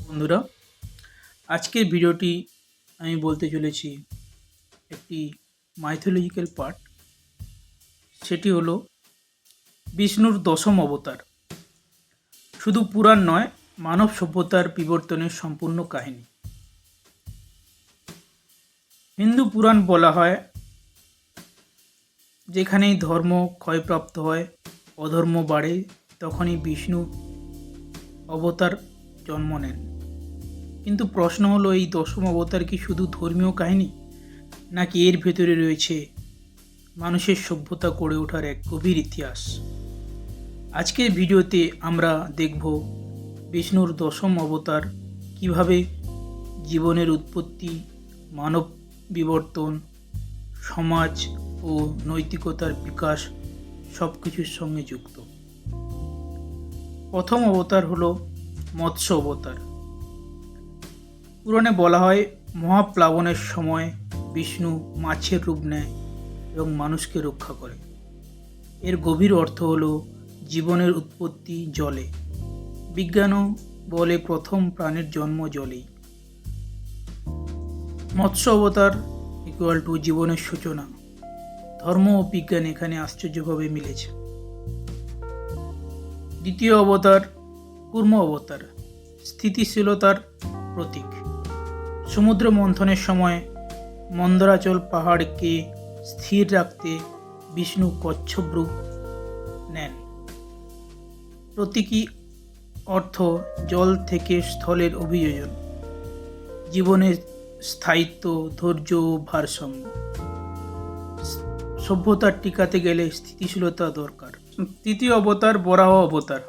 বন্ধুরা, আজকের ভিডিওটি আমি বলতে চলেছি একটি মাইথোলজিক্যাল পার্ট। সেটি হলো বিষ্ণুর দশম অবতার। শুধু পুরাণ নয়, মানব সভ্যতার বিবর্তনের সম্পূর্ণ কাহিনী। হিন্দু পুরাণ বলা হয়, যেখানেই ধর্ম ক্ষয়প্রাপ্ত হয়, অধর্ম বাড়ে, তখনই বিষ্ণু অবতার জন্ম নেন। কিন্তু প্রশ্ন হলো, এই দশম অবতার কি শুধু ধর্মীয় কাহিনী, নাকি এর ভেতরে রয়েছে মানুষের সভ্যতা গড়ে ওঠার এক গভীর ইতিহাস? আজকের ভিডিওতে আমরা দেখব বিষ্ণুর দশম অবতার কিভাবে জীবনের উৎপত্তি, মানব বিবর্তন, সমাজ ও নৈতিকতার বিকাশ সব কিছুর সঙ্গে যুক্ত। প্রথম অবতার হলো মৎস্য অবতার। পুরাণে বলা হয়, মহাপ্লাবনের সময় বিষ্ণু মাছের রূপ নেয় এবং মানুষকে রক্ষা করে। এর গভীর অর্থ হলো জীবনের উৎপত্তি জলে। বিজ্ঞানও বলে প্রথম প্রাণের জন্ম জলেই। মৎস্য অবতার ইকুয়াল টু জীবনের সূচনা। ধর্ম ও বিজ্ঞান এখানে আশ্চর্যভাবে মিলেছে। দ্বিতীয় অবতার কূর্ম অবতার, স্থিতিশীলতার প্রতীক। সমুদ্র মন্থনের সময় মন্দরাচল পাহাড়কে স্থির রাখতে বিষ্ণু কচ্ছপ রূপ নেন। প্রতীকী অর্থ জল থেকে স্থলের অভিযোজন, জীবনের স্থায়িত্ব, ধৈর্য ও ভারসাম্য। সভ্যতার টিকাতে গেলে স্থিতিশীলতা দরকার। তৃতীয় অবতার বরাহ অবতার,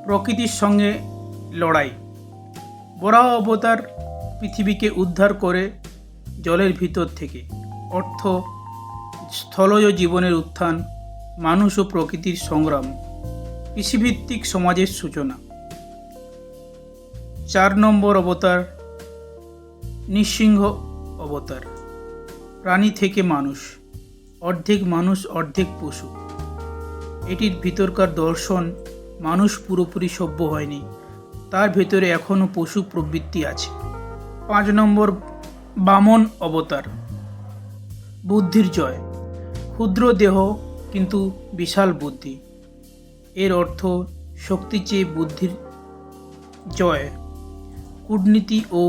প্রকৃতির সঙ্গে লড়াই। বরাহ অবতার পৃথিবীকে উদ্ধার করে জলের ভিতর থেকে। অর্থ স্থলজ জীবনের উত্থান, মানুষ ও প্রকৃতির সংগ্রাম, কৃষিভিত্তিক সমাজের সূচনা। 4 নম্বর অবতার নৃসিংহ অবতার, প্রাণী থেকে মানুষ, অর্ধেক অর্ধেক পশু। এটির ভিতরকার দর্শন, মানুষ পুরোপুরি সভ্য হয়নি, তার ভেতরে এখনও পশু প্রবৃত্তি আছে। 5 নম্বর বামন অবতার, বুদ্ধির জয়। ক্ষুদ্র দেহ কিন্তু বিশাল বুদ্ধি। এর অর্থ শক্তি চেয়ে বুদ্ধির জয়, কূটনীতি ও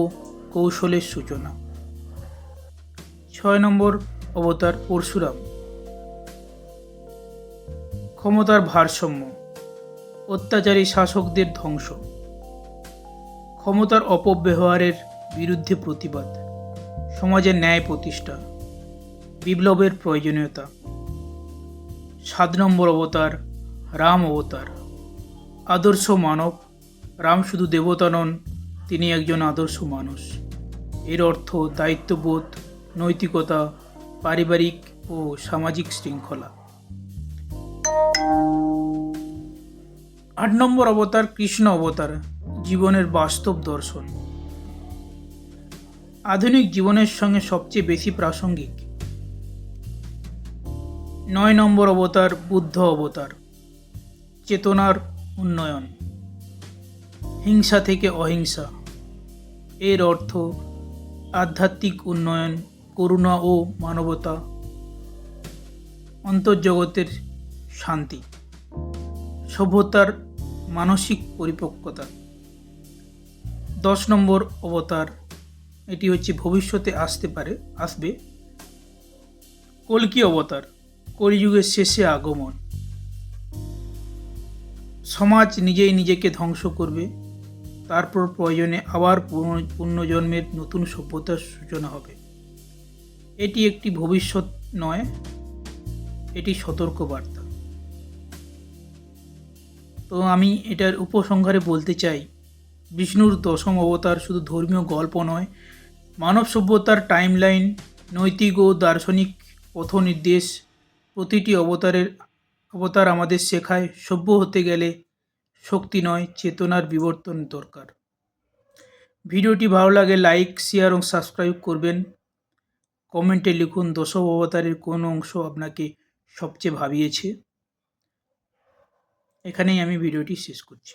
কৌশলের সূচনা। 6 নম্বর অবতার পরশুরাম, ক্ষমতার ভারসাম্য, অত্যাচারী শাসকদের ধ্বংস, ক্ষমতার অপব্যবহারের বিরুদ্ধে প্রতিবাদ, সমাজের ন্যায় প্রতিষ্ঠা, বিপ্লবের প্রয়োজনীয়তা। 7 নম্বর অবতার রাম অবতার, আদর্শ মানব। রাম শুধু দেবতা নন, তিনি একজন আদর্শ মানুষ। এর অর্থ দায়িত্ববোধ, নৈতিকতা, পারিবারিক ও সামাজিক শৃঙ্খলা। 8 নম্বর অবতার কৃষ্ণ অবতার, জীবনের বাস্তব দর্শন, আধুনিক জীবনের সঙ্গে সবচেয়ে বেশি প্রাসঙ্গিক। 9 নম্বর অবতার বুদ্ধ অবতার, চেতনার উন্নয়ন, হিংসা থেকে অহিংসা। এর অর্থ আধ্যাত্মিক উন্নয়ন, করুণা ও মানবতা, অন্তর্জগতের শান্তি, সভ্যতার মানসিক পরিপক্কতা। 10 নম্বর অবতার, এটি হচ্ছে ভবিষ্যতে আসবে কল্কি অবতার, কলিযুগের শেষে আগমন। সমাজ নিজেই নিজেকে ধ্বংস করবে, তারপর প্রয়োজনে আবার পুনর্জন্মের নতুন সভ্যতার সূচনা হবে। এটি একটি ভবিষ্যৎ নয়, এটি সতর্কবার্তা। তো আমি এটার উপসংহারে বলতে চাই, বিষ্ণুর দশম অবতার শুধু ধর্মীয় গল্প নয়, মানব সভ্যতার টাইমলাইন, নৈতিক ও দার্শনিক পথনির্দেশ। প্রতিটি অবতার আমাদের শেখায়, সভ্য হতে গেলে শক্তি নয়, চেতনার বিবর্তন দরকার। ভিডিওটি ভালো লাগে লাইক, শেয়ার ও সাবস্ক্রাইব করবেন। কমেন্টে লিখুন দশম অবতারের কোন অংশ আপনাকে সবচেয়ে ভাবিয়েছে। এখানেই আমি ভিডিওটি শেষ করছি।